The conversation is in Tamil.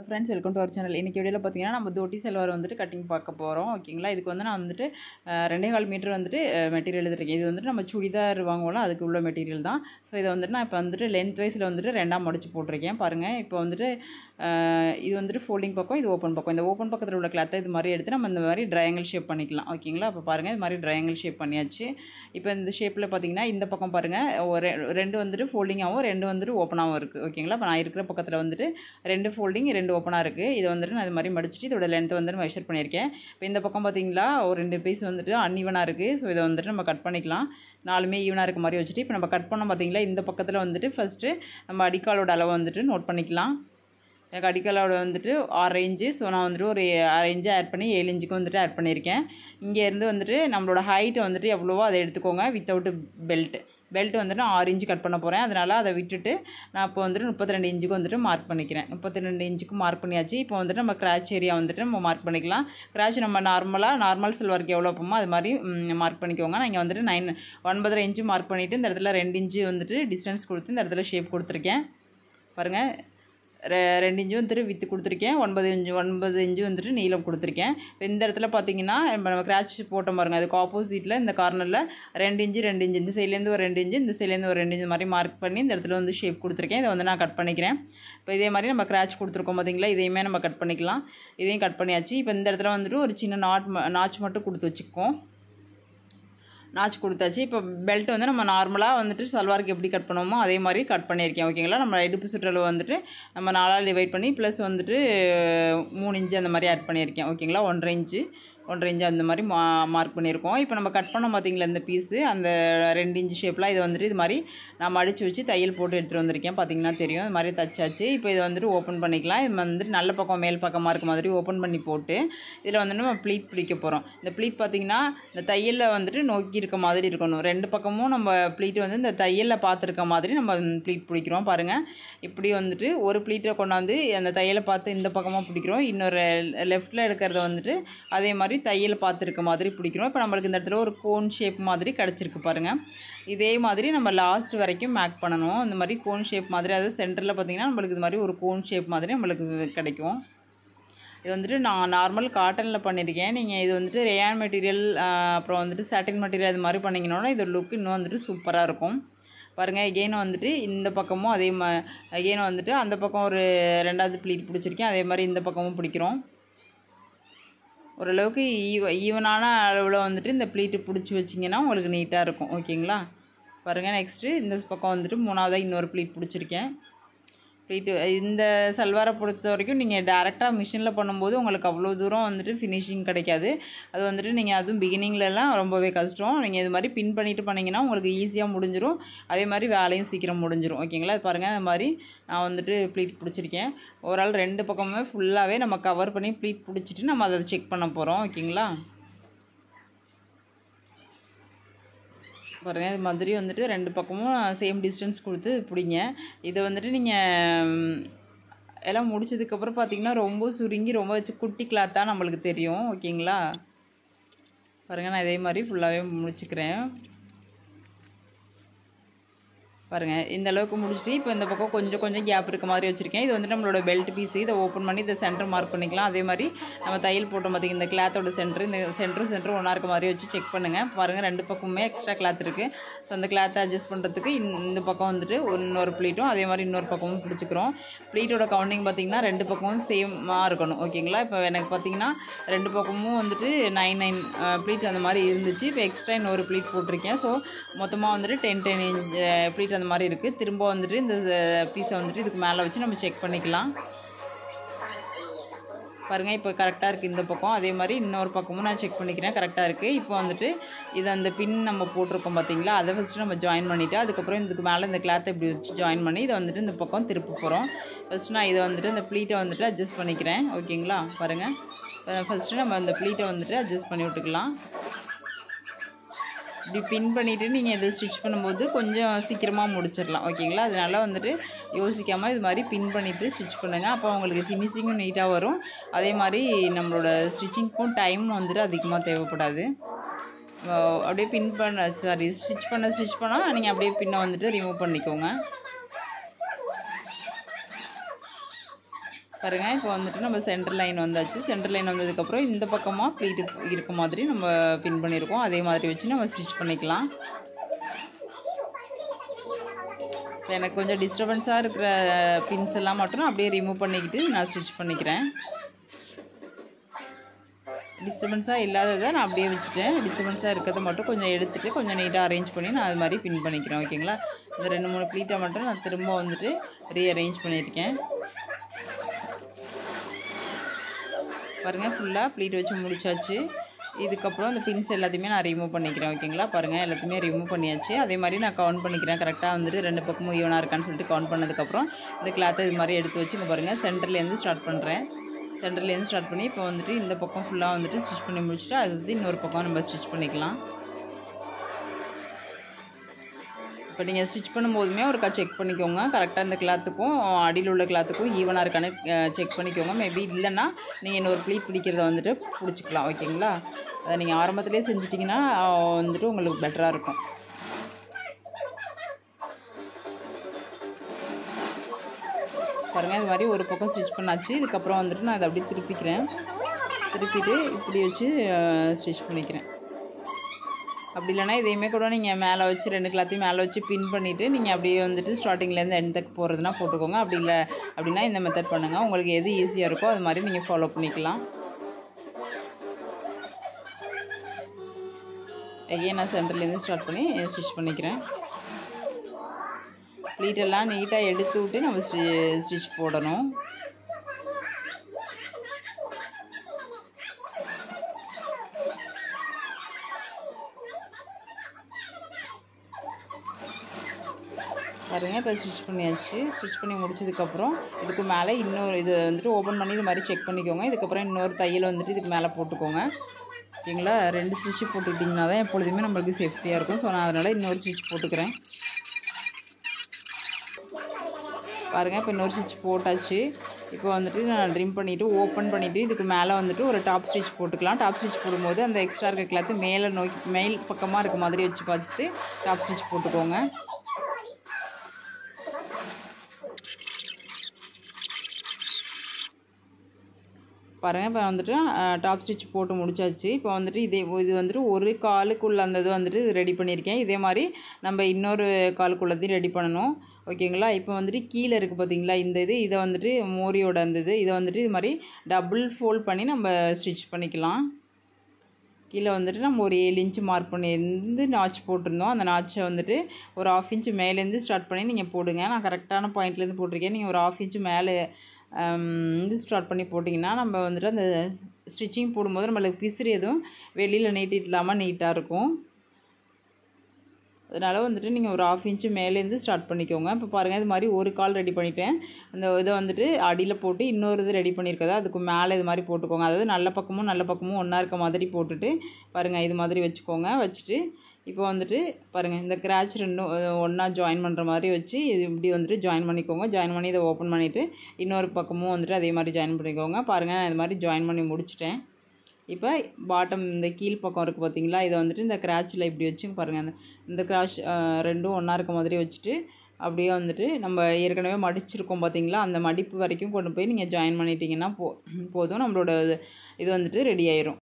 Friends welcome to our channel. இன்றைக்கி வீடியோவில் பார்த்தீங்கன்னா நம்ம தோட்டி சல்வார் வந்துட்டு கட்டிங் பார்க்க போகிறோம். ஓகேங்களா, இதுக்கு வந்து நான் வந்துட்டு 2.25 மீட்டர் வந்துட்டு மெட்டீரியல் எடுத்துருக்கேன். இது வந்துட்டு நம்ம சுடிதார் வாங்குவோம்ல அதுக்கு உள்ள மெட்டீரியல் தான். ஸோ இதை வந்துட்டு நான் இப்போ வந்துட்டு லென்த் வைஸில் வந்துட்டு 2ஆக மடித்து போட்டிருக்கேன். பாருங்கள், இப்போ வந்துட்டு இது வந்துட்டு ஃபோல்டிங் பக்கம், இது ஓப்பன் பக்கம். இந்த ஓப்பன் பக்கத்தில் உள்ள கிளாத்தை இது மாதிரி எடுத்து நம்ம இந்த மாதிரி ட்ரையாங்கிள் ஷேப் பண்ணிக்கலாம். ஓகேங்களா, இப்போ பாருங்கள் இது மாதிரி ட்ரையாங்கிள் ஷேப் பண்ணியாச்சு. இப்போ இந்த ஷேப்பில் பார்த்தீங்கன்னா இந்த பக்கம் பாருங்கள் ஒரு 2 வந்துட்டு ஃபோல்டிங்காகவும் 2 வந்துட்டு ஓப்பனாகவும் இருக்குது. ஓகேங்களா, இப்போ நான் இருக்கிற பக்கத்தில் வந்துட்டு 2 ஃபோல்டிங் 2 ஓப்பனாக இருக்குது. இதை வந்துட்டு நான் இது மாதிரி மடிச்சுட்டு இதோட லென்த் வந்துட்டு மெஷர் பண்ணியிருக்கேன். இப்போ இந்த பக்கம் பார்த்தீங்களா ஒரு 2 பீஸ் வந்துட்டு அன்ஈவனாக இருக்குது. ஸோ இதை வந்துட்டு நம்ம கட் பண்ணிக்கலாம். 4மே ஈவனாக இருக்க மாதிரி வச்சுட்டு இப்போ நம்ம கட் பண்ணோம் பார்த்தீங்களா, இந்த பக்கத்தில் வந்துட்டு ஃபஸ்ட்டு நம்ம அடிக்காலோட அளவை வந்துட்டு நோட் பண்ணிக்கலாம். எனக்கு அடிக்காலோட வந்துட்டு 6 இன்ச்சு. ஸோ நான் வந்துட்டு ஒரு 6 இன்ச்சு ஆட் பண்ணி 7 இன்ச்சுக்கு வந்துட்டு ஆட் பண்ணியிருக்கேன். இங்கேருந்து வந்துட்டு நம்மளோட ஹைட்டு வந்துட்டு எவ்வளவோ அதை எடுத்துக்கோங்க. வித்தவுட்டு பெல்ட் வந்துட்டு நான் 6 இன்ச்சு கட் பண்ண போகிறேன். அதனால் அதை விட்டுட்டு நான் இப்போ வந்துட்டு 32 இன்ச்சுக்கு வந்துட்டு மார்க் பண்ணிக்கிறேன். 32 இன்ச்சுக்கு மார்க் பண்ணியாச்சு. இப்போ வந்துட்டு நம்ம கிராச் ஏரியா வந்துட்டு நம்ம மார்க் பண்ணிக்கலாம். கிராச் நம்ம நார்மல் சல்வாருக்கு எவ்வளோ போமோ அது மாதிரி மார்க் பண்ணிக்கோங்க. நான் இங்கே வந்துட்டு 9.5 இன்ச்சு மார்க் பண்ணிவிட்டு இந்த இடத்துல 2 இன்ச்சு வந்துட்டு டிஸ்டன்ஸ் கொடுத்து இந்த இடத்துல ஷேப் கொடுத்துருக்கேன். பாருங்கள், 2 இன்ச்சு வந்துட்டு வித்து கொடுத்துருக்கேன். 9 இன்ச்சு வந்துட்டு நீளம் கொடுத்துருக்கேன். இப்போ இந்த இடத்துல பார்த்தீங்கன்னா நம்ம கிராச் போட்ட பாருங்க, அதுக்கு ஆப்போசிட்டில் இந்த கார்னரில் 2 இன்ச்சு இந்த சைட்லேருந்து ஒரு 2 இன்ச்சு இந்த சைட்லேருந்து ஒரு 2 இன்ச்சு மாதிரி மார்க் பண்ணி இந்த இடத்துல வந்து ஷேப் கொடுத்துருக்கேன். இதை வந்து நான் கட் பண்ணிக்கிறேன். இப்போ இதே மாதிரி நம்ம கிராச் கொடுத்துருக்கோம் பார்த்தீங்களா, இதையுமே நம்ம கட் பண்ணிக்கலாம். இதையும் கட் பண்ணியாச்சு. இப்போ இந்த இடத்துல வந்துட்டு ஒரு சின்ன நாச் மட்டும் கொடுத்து வச்சுக்கோம். நாச் கொடுத்தாச்சு. இப்போ பெல்ட் வந்து நம்ம நார்மலாக வந்துட்டு சல்வாருக்கு எப்படி கட் பண்ணுவோமோ அதே மாதிரி கட் பண்ணியிருக்கேன். ஓகேங்களா, நம்ம இடுப்பு சுற்றளவு வந்துட்டு நம்ம 4ஆல் டிவைட் பண்ணி ப்ளஸ் வந்துட்டு 3 இன்ச்சு அந்த மாதிரி ஆட் பண்ணியிருக்கேன். ஓகேங்களா, 1.5 இன்ச்சு அந்த மாதிரி மார்க் பண்ணியிருக்கோம். இப்போ நம்ம கட் பண்ணோம் பார்த்தீங்களா இந்த பீஸு, அந்த 2 இன்ச்சு ஷேப்லாம் இதை வந்துட்டு இது மாதிரி நான் மடித்து வச்சு தையல் போட்டு எடுத்துகிட்டு வந்திருக்கேன். பார்த்தீங்கன்னா தெரியும், இது மாதிரி தச்சாச்சு. இப்போ இதை வந்துட்டு ஓப்பன் பண்ணிக்கலாம். இது வந்துட்டு நல்ல பக்கம் மேல் பக்கமாக இருக்க மாதிரி ஓப்பன் பண்ணி போட்டு இதில் வந்துட்டு நம்ம ப்ளீட் பிடிக்க போகிறோம். இந்த ப்ளீட் பார்த்திங்கன்னா இந்த தையலில் வந்துட்டு நோக்கி இருக்க மாதிரி இருக்கணும். 2 பக்கமும் நம்ம ப்ளீட் வந்து இந்த தையலில் பார்த்துருக்க மாதிரி நம்ம ப்ளீட் பிடிக்கிறோம். பாருங்கள், இப்படி வந்துட்டு ஒரு ப்ளீட்டை கொண்டாந்து அந்த தையலை பார்த்து இந்த பக்கமாக பிடிக்கிறோம். இன்னொரு லெஃப்ட்டில் எடுக்கிறத வந்துட்டு அதே மாதிரி தையல் பார்த்துருக்க மாதிரி பிடிக்கிறோம். இப்போ நம்மளுக்கு இந்த இடத்துல ஒரு கோன் ஷேப் மாதிரி கிடச்சிருக்கு பாருங்கள். இதே மாதிரி நம்ம லாஸ்ட் வரைக்கும் மேக் பண்ணணும். இந்த மாதிரி கோன் ஷேப் மாதிரி, அதாவது சென்டரில் பார்த்திங்கன்னா நம்மளுக்கு இது மாதிரி ஒரு கோன் ஷேப் மாதிரி நம்மளுக்கு கிடைக்கும். இது வந்துட்டு நான் நார்மல் காட்டனில் பண்ணியிருக்கேன். நீங்கள் இது வந்துட்டு ரேயான் மெட்டீரியல் அப்புறம் வந்துட்டு சாட்டின் மெட்டீரியல் இது மாதிரி பண்ணிங்கன்னா இதோட லுக் இன்னும் வந்துட்டு சூப்பராக இருக்கும். பாருங்கள், எகெயின் வந்துட்டு இந்த பக்கமும் அதே எகெயின் வந்துட்டு அந்த பக்கம் ஒரு 2வது ப்ளீட் பிடிச்சிருக்கேன். அதே மாதிரி இந்த பக்கமும் பிடிக்கிறோம். ஓரளவுக்கு ஈவனான அளவில் வந்துட்டு இந்த ப்ளீட்டு பிடிச்சி வச்சிங்கன்னா உங்களுக்கு நீட்டாக இருக்கும். ஓகேங்களா, பாருங்கள், நெக்ஸ்ட்டு இந்த பக்கம் வந்துட்டு 3ஆவதாக இன்னொரு ப்ளீட் பிடிச்சிருக்கேன். ப்ளீட்டு இந்த சல்வாரை பொறுத்த வரைக்கும் நீங்கள் டேரெக்டாக மிஷினில் பண்ணும்போது உங்களுக்கு அவ்வளோ தூரம் வந்துட்டு ஃபினிஷிங் கிடைக்காது. அது வந்துட்டு நீங்கள் அதுவும் பிகினிங்லலாம் ரொம்பவே கஷ்டம். நீங்கள் இது மாதிரி பின் பண்ணிவிட்டு பண்ணிங்கன்னா உங்களுக்கு ஈஸியாக முடிஞ்சிடும். அதே மாதிரி வேலையும் சீக்கிரம் முடிஞ்சிடும். ஓகேங்களா, அது பாருங்கள், அது மாதிரி நான் வந்துட்டு ப்ளீட் பிடிச்சிருக்கேன். ஓவரால் 2 பக்கமுமே ஃபுல்லாகவே நம்ம கவர் பண்ணி ப்ளீட் பிடிச்சிட்டு நம்ம அதை செக் பண்ண போகிறோம். ஓகேங்களா, பாருங்கள், இது மாதிரி வந்துட்டு 2 பக்கமும் சேம் டிஸ்டன்ஸ் கொடுத்து பிடிங்க. இதை வந்துட்டு நீங்கள் எல்லாம் முடிச்சதுக்கப்புறம் பார்த்திங்கன்னா ரொம்ப சுருங்கி ரொம்ப குட்டி கிளாத்தாக நம்மளுக்கு தெரியும். ஓகேங்களா, பாருங்கள், நான் இதே மாதிரி ஃபுல்லாகவே முடிச்சுக்கிறேன். பாருங்கள், இந்த அளவுக்கு முடிச்சுட்டு இப்போ இந்த பக்கம் கொஞ்சம் கேப் இருக்க மாதிரி வச்சுருக்கேன். இது வந்துட்டு நம்மளோட பெல்ட் பீஸு. இதை ஓப்பன் பண்ணி இதை சென்டர் மார்க் பண்ணிக்கலாம். அதே மாதிரி நம்ம தையல் போட்டோம் பார்த்திங்க, இந்த கிளாத்தோட சென்டர், இந்த சென்டரும் ஒன்றா இருக்க மாதிரி வச்சு செக் பண்ணுங்கள். பாருங்கள், 2 பக்கமுமே எக்ஸ்ட்ரா கிளாத் இருக்குது. ஸோ அந்த கிளாத்தை அட்ஜஸ்ட் பண்ணுறதுக்கு இந்த பக்கம் வந்துட்டு இன்னொரு ப்ளீட்டும் அதே மாதிரி இன்னொரு பக்கமும் பிடிச்சிக்கிறோம். ப்ளீட்டோட கவுண்டிங் பார்த்திங்கன்னா 2 பக்கமும் சேமாக இருக்கணும். ஓகேங்களா, இப்போ எனக்கு பார்த்திங்கன்னா 2 பக்கமும் வந்துட்டு 9 ப்ளீட் அந்த மாதிரி இருந்துச்சு. இப்போ எக்ஸ்ட்ரா இன்னொரு ப்ளீட் போட்டிருக்கேன். ஸோ மொத்தமாக வந்துட்டு 10 இன்ச் ப்ளீட் அந்த மாதிரி இருக்குது. திரும்ப வந்துட்டு இந்த பீஸை வந்துட்டு இதுக்கு மேலே வச்சு நம்ம செக் பண்ணிக்கலாம். பாருங்கள், இப்போ கரெக்டாக இருக்குது இந்த பக்கம். அதே மாதிரி இன்னொரு பக்கமும் நான் செக் பண்ணிக்கிறேன், கரெக்டாக இருக்குது. இப்போ வந்துட்டு இது அந்த பின் நம்ம போட்டிருக்கோம் பார்த்திங்களா, அதை ஃபஸ்ட்டு நம்ம ஜாயின் பண்ணிவிட்டு அதுக்கப்புறம் இதுக்கு மேலே இந்த கிளாத்தை இப்படி வச்சு ஜாயின் பண்ணி இதை வந்துட்டு இந்த பக்கம் திருப்ப போகிறோம். ஃபஸ்ட்டு நான் இதை வந்துட்டு இந்த ப்ளீட்டை வந்துட்டு அட்ஜஸ்ட் பண்ணிக்கிறேன். ஓகேங்களா, பாருங்கள், ஃபஸ்ட்டு நம்ம இந்த ப்ளீட்டை வந்துட்டு அட்ஜஸ்ட் பண்ணி விட்டுக்கலாம். இப்படி பின் பண்ணிவிட்டு நீங்கள் இதை ஸ்டிச் பண்ணும்போது கொஞ்சம் சீக்கிரமாக முடிச்சிடலாம். ஓகேங்களா, அதனால் வந்துட்டு யோசிக்காமல் இது மாதிரி பின் பண்ணிவிட்டு ஸ்டிச் பண்ணுங்கள். அப்போ உங்களுக்கு ஃபினிஷிங்கும் நீட்டாக வரும். அதே மாதிரி நம்மளோட ஸ்டிச்சிங்க்கும் டைம் வந்துட்டு அதிகமாக தேவைப்படாது. அப்படியே ஸ்டிச் பண்ணால் நீங்கள் அப்படியே பின்னை வந்துட்டு ரிமூவ் பண்ணிக்கோங்க. பாருங்கள். இப்போ வந்துட்டு நம்ம சென்டர் லைன் வந்தாச்சு. சென்டர் லைன் வந்ததுக்கப்புறம் இந்த பக்கமாக ப்ளீட் இருக்க மாதிரி நம்ம பின் பண்ணியிருக்கோம். அதே மாதிரி வச்சு நம்ம ஸ்டிச் பண்ணிக்கலாம். இப்போ எனக்கு கொஞ்சம் டிஸ்டர்பன்ஸாக இருக்கிற பின்ஸ் எல்லாம் மட்டும் அப்படியே ரிமூவ் பண்ணிக்கிட்டு நான் ஸ்டிச் பண்ணிக்கிறேன். டிஸ்டர்பன்ஸாக இல்லாததை நான் அப்படியே வச்சுட்டேன். டிஸ்டர்பன்ஸாக இருக்கிறத மட்டும் கொஞ்சம் எடுத்துகிட்டு கொஞ்சம் நீட்டாக அரேஞ்ச் பண்ணி நான் அது மாதிரி பின் பண்ணிக்கிறேன். ஓகேங்களா. இந்த 2-3 ப்ளீட்டை மட்டும் நான் திரும்ப வந்துட்டு ரீஅரேஞ்ச் பண்ணியிருக்கேன். பாருங்கள், ஃபுல்லாக ப்ளீட் வச்சு முடிச்சாச்சு. இதுக்கப்புறம் அந்த பின்ஸ் எல்லாத்தையுமே நான் ரிமூவ் பண்ணிக்கிறேன். ஓகேங்களா. பாருங்கள், எல்லாத்தையுமே ரிமூவ் பண்ணியாச்சு. அதே மாதிரி நான் கவுண்ட் பண்ணிக்கிறேன். கரெக்டாக வந்துட்டு 2 பக்கமும் ஈவனாக இருக்கான்னு சொல்லிட்டு கவுண்ட் பண்ணதுக்கப்புறம் இந்த கிளாத்தை இது மாதிரி எடுத்து வச்சு இங்கே பாருங்கள் சென்டர்லேருந்து ஸ்டார்ட் பண்ணுறேன். சென்டர்லேருந்து ஸ்டார்ட் பண்ணி இப்போ வந்துட்டு இந்த பக்கம் ஃபுல்லாக வந்துட்டு ஸ்டிச் பண்ணி முடிச்சுட்டு அது வந்து இன்னொரு பக்கம் நம்ம ஸ்டிச் பண்ணிக்கலாம். இப்போ நீங்கள் ஸ்டிச் பண்ணும்போதுமே ஒருக்கா செக் பண்ணிக்கோங்க. கரெக்டாக இந்த கிளாத்துக்கும் அடியில் உள்ள கிளாத்துக்கும் ஈவனாக இருக்கான்னு செக் பண்ணிக்கோங்க. மேபி இல்லைன்னா நீங்கள் இன்னொரு ப்ளீட் பிடிக்கிறத வந்துட்டு பிடிச்சிக்கலாம். ஓகேங்களா. அதை நீங்கள் ஆரம்பத்துலேயே செஞ்சிட்டிங்கன்னா வந்துட்டு உங்களுக்கு பெட்டராக இருக்கும். பாருங்கள், இது மாதிரி ஒரு பக்கம் ஸ்டிச் பண்ணாச்சு. இதுக்கப்புறம் வந்துட்டு நான் அதை அப்படியே திருப்பிக்கிறேன். திருப்பிட்டு இப்படி வச்சு ஸ்டிச் பண்ணிக்கிறேன். அப்படி இல்லைனா இதையுமே கூட நீங்கள் மேலே வச்சு 2 கிளாத்தையும் மேலே வச்சு பின் பண்ணிவிட்டு நீங்கள் அப்படியே வந்துட்டு ஸ்டார்டிங்லேருந்து எண்டுக்கு போகிறதுனா போட்டுக்கோங்க. அப்படி இல்லை அப்படின்னா இந்த மெத்தட் பண்ணுங்கள். உங்களுக்கு எது ஈஸியாக இருக்கோ அது மாதிரி நீங்கள் ஃபாலோ பண்ணிக்கலாம். எகைன் நான் சென்டர்லேருந்து ஸ்டார்ட் பண்ணி ஸ்டிச் பண்ணிக்கிறேன். ப்ளீட்டெல்லாம் நீட்டாக எடுத்து விட்டு நம்ம ஸ்டிச் போடணும். பாருங்கள், இப்போ ஸ்டிச் பண்ணியாச்சு. ஸ்டிச் பண்ணி முடிச்சதுக்கப்புறம் இதுக்கு மேலே இன்னொரு இது வந்துட்டு ஓப்பன் பண்ணி இது மாதிரி செக் பண்ணிக்கோங்க. இதுக்கப்புறம் இன்னொரு தையல் வந்துட்டு இதுக்கு மேலே போட்டுக்கோங்க. ஓகேங்களா. 2 ஸ்டிச்சு போட்டுக்கிட்டிங்கன்னா தான் எப்பொழுதுமே நம்மளுக்கு சேஃப்டியாக இருக்கும். ஸோ நான் அதனால் இன்னொரு ஸ்டிச் போட்டுக்கிறேன். பாருங்கள், இப்போ இன்னொரு ஸ்டிச் போட்டாச்சு. இப்போ வந்துட்டு நான் ட்ரிம் பண்ணிவிட்டு ஓப்பன் பண்ணிவிட்டு இதுக்கு மேலே வந்துட்டு ஒரு டாப் ஸ்டிச் போட்டுக்கலாம். டாப் ஸ்டிச் போடும்போது அந்த எக்ஸ்ட்ரா இருக்க கிளாத்து மேல் பக்கமாக இருக்க மாதிரி வச்சு பார்த்து டாப் ஸ்டிச் போட்டுக்கோங்க. பாருங்கள், இப்போ வந்துட்டு டாப் ஸ்டிச் போட்டு முடிச்சாச்சு. இப்போ வந்துட்டு இது வந்துட்டு ஒரு காலுக்குள்ள அந்த இது வந்துட்டு ரெடி பண்ணியிருக்கேன். இதே மாதிரி நம்ம இன்னொரு காலுக்குள்ளதையும் ரெடி பண்ணணும். ஓகேங்களா. இப்போ வந்துட்டு கீழே இருக்குது பார்த்தீங்களா இந்த இதை வந்துட்டு மோரியோட அந்த இதை வந்துட்டு இது மாதிரி டபுள் ஃபோல்ட் பண்ணி நம்ம ஸ்டிச் பண்ணிக்கலாம். கீழே வந்துட்டு நம்ம ஒரு 7 இன்ச்சு மார்க் பண்ணியிருந்து நாச் போட்டிருந்தோம். அந்த நாச்சை வந்துட்டு ஒரு 1/2 இன்ச்சு மேலேருந்து ஸ்டார்ட் பண்ணி நீங்கள் போடுங்க. நான் கரெக்டான பாயிண்ட்லேருந்து போட்டிருக்கேன். நீங்கள் ஒரு 1/2 இன்ச்சு மேலே ஸ்டார்ட் பண்ணி போட்டிங்கன்னா நம்ம வந்துட்டு அந்த ஸ்டிச்சிங் போடும்போது நம்மளுக்கு பிசிறு எதுவும் வெளியில் நீட்டிட்டு இல்லாமல் நீட்டாக இருக்கும். அதனால் வந்துட்டு நீங்கள் ஒரு 1/2 இன்ச்சு மேலேருந்து ஸ்டார்ட் பண்ணிக்கோங்க. இப்போ பாருங்கள், இது மாதிரி ஒரு கால் ரெடி பண்ணிவிட்டேன். அந்த இதை வந்துட்டு அடியில் போட்டு இன்னொரு இது ரெடி பண்ணியிருக்கதா அதுக்கு மேலே இது மாதிரி போட்டுக்கோங்க. அதாவது நல்ல பக்கமும் ஒன்றா இருக்க மாதிரி போட்டுட்டு பாருங்கள் இது மாதிரி வச்சுக்கோங்க. வச்சுட்டு இப்போ வந்துட்டு பாருங்கள் இந்த கிராச் ரெண்டும் ஒன்றா ஜாயின் பண்ணுற மாதிரி வச்சு இது இப்படி வந்துட்டு ஜாயின் பண்ணிக்கோங்க. ஜாயின் பண்ணி இதை ஓப்பன் பண்ணிவிட்டு இன்னொரு பக்கமும் வந்துட்டு அதே மாதிரி ஜாயின் பண்ணிக்கோங்க. பாருங்கள், நான் இது மாதிரி ஜாயின் பண்ணி முடிச்சிட்டேன். இப்போ பாட்டம் இந்த கீழ் பக்கம் இருக்குது பார்த்தீங்களா, இதை வந்துட்டு இந்த கிராச்சில் இப்படி வச்சு பாருங்கள் இந்த கிராச் ரெண்டும் ஒன்றா இருக்க மாதிரி வச்சுட்டு அப்படியே வந்துட்டு நம்ம ஏற்கனவே மடிச்சிருக்கோம் பார்த்தீங்களா, அந்த மடிப்பு வரைக்கும் கொண்டு போய் நீங்கள் ஜாயின் பண்ணிட்டீங்கன்னா போதும். நம்மளோட இது வந்துட்டு ரெடி ஆயிரும்.